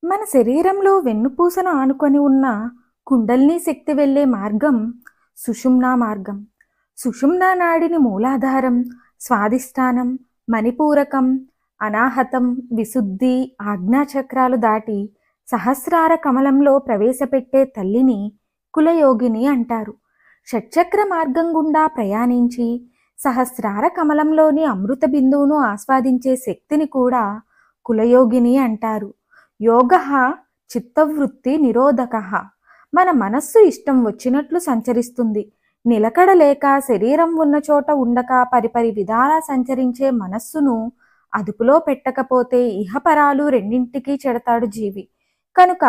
మన శరీరంలో వెన్నుపూసను ఆనుకొని ఉన్న కుండలిని శక్తి వెళ్ళే మార్గం సుషుమ్నా మార్గం. సుషుమ్నా నాడిని మూలాధారం, స్వాదిష్టానం, మణిపూరకం, అనాహతం, విశుద్ధి, ఆజ్ఞాచక్రాలు దాటి సహస్రార కమలంలో ప్రవేశపెట్టే తల్లిని కులయోగిని అంటారు. షట్చక్ర మార్గం గుండా ప్రయాణించి సహస్రార కమలంలోని అమృత బిందువును ఆస్వాదించే శక్తిని కూడా కులయోగిని అంటారు. యోగః చిత్తవృత్తి నిరోధకః. మన మనస్సు ఇష్టం వచ్చినట్లు సంచరిస్తుంది. నిలకడ లేక శరీరం ఉన్న చోట ఉండక పరిపరి విధాలా సంచరించే మనస్సును అదుపులో పెట్టకపోతే ఇహపరాలు రెండింటికి చెడతాడు జీవి. కనుక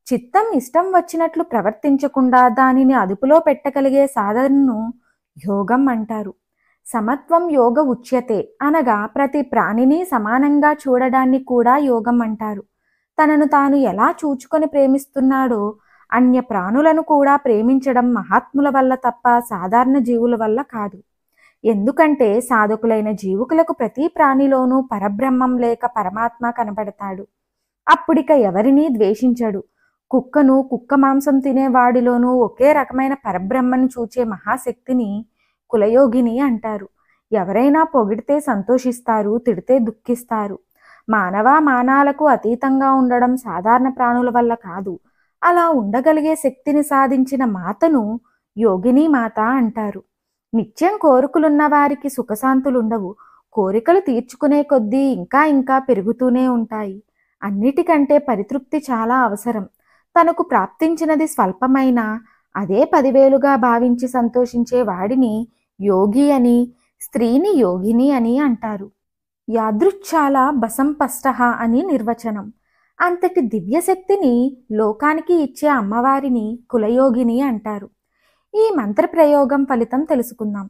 చిత్తం ఇష్టం వచ్చినట్లు ప్రవర్తించకుండా దానిని అదుపులో పెట్టగలిగే సాధనను యోగం అంటారు. సమత్వం యోగ ఉచ్యతే అనగా ప్రతి ప్రాణిని సమానంగా చూడడాన్ని కూడా యోగం అంటారు. తనను తాను ఎలా చూచుకొని ప్రేమిస్తున్నాడో అన్య ప్రాణులను కూడా ప్రేమించడం మహాత్ముల వల్ల తప్ప సాధారణ జీవుల వల్ల కాదు. ఎందుకంటే సాధకులైన జీవుకులకు ప్రతి ప్రాణిలోనూ పరబ్రహ్మం లేక పరమాత్మ కనబడతాడు. అప్పుడిక ఎవరినీ ద్వేషించడు. కుక్కను కుక్క మాంసం తినేవాడిలోనూ ఒకే రకమైన పరబ్రహ్మను చూచే మహాశక్తిని కులయోగిని అంటారు. ఎవరైనా పొగిడితే సంతోషిస్తారు, తిడితే దుఃఖిస్తారు. మానాలకు అతీతంగా ఉండడం సాధారణ ప్రాణుల వల్ల కాదు. అలా ఉండగలిగే శక్తిని సాధించిన మాతను యోగిని మాత అంటారు. నిత్యం కోరికలున్న వారికి సుఖశాంతులుండవు. కోరికలు తీర్చుకునే కొద్దీ ఇంకా ఇంకా పెరుగుతూనే ఉంటాయి. అన్నిటికంటే పరితృప్తి చాలా అవసరం. తనకు ప్రాప్తించినది స్వల్పమైనా అదే 10,000గా భావించి సంతోషించే వాడిని యోగి అని, స్త్రీని యోగిని అని అంటారు. యాదృచ్ఛాల బసంపష్టః అని నిర్వచనం. అంతటి దివ్యశక్తిని లోకానికి ఇచ్చే అమ్మవారిని కులయోగిని అంటారు. ఈ మంత్ర ప్రయోగం ఫలితం తెలుసుకుందాం.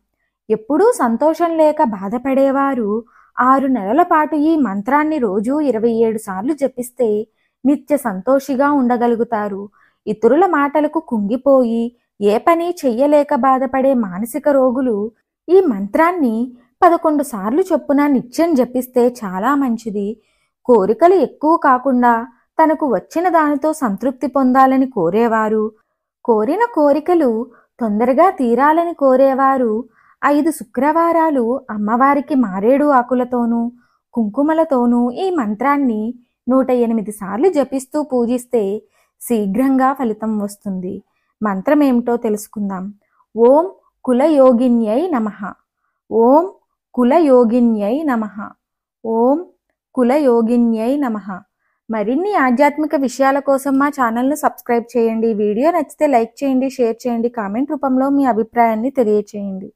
ఎప్పుడూ సంతోషం లేక బాధపడేవారు 6 నెలల పాటు ఈ మంత్రాన్ని రోజూ 27 సార్లు జపిస్తే నిత్య సంతోషిగా ఉండగలుగుతారు. ఇతరుల మాటలకు కుంగిపోయి ఏ పని చెయ్యలేక బాధపడే మానసిక రోగులు ఈ మంత్రాన్ని 11 సార్లు చొప్పున నిత్యం జపిస్తే చాలా మంచిది. కోరికలు ఎక్కువ కాకుండా తనకు వచ్చిన దానితో సంతృప్తి పొందాలని కోరేవారు, కోరిన కోరికలు తొందరగా తీరాలని కోరేవారు 5 శుక్రవారాలు అమ్మవారికి మారేడు ఆకులతోనూ కుంకుమలతోనూ ఈ మంత్రాన్ని 108 సార్లు జపిస్తూ పూజిస్తే శీఘ్రంగా ఫలితం వస్తుంది. మంత్రం ఏమిటో తెలుసుకుందాం. ఓం కులయోగిన్యై నమః. ఓం కులయోగిన్యై నమః. ఓం కులయోగిన్యై నమః. మరిన్ని ఆధ్యాత్మిక విషయాల కోసం మా ఛానల్ను సబ్స్క్రైబ్ చేయండి. వీడియో నచ్చితే లైక్ చేయండి, షేర్ చేయండి, కామెంట్ రూపంలో మీ అభిప్రాయాన్ని తెలియచేయండి.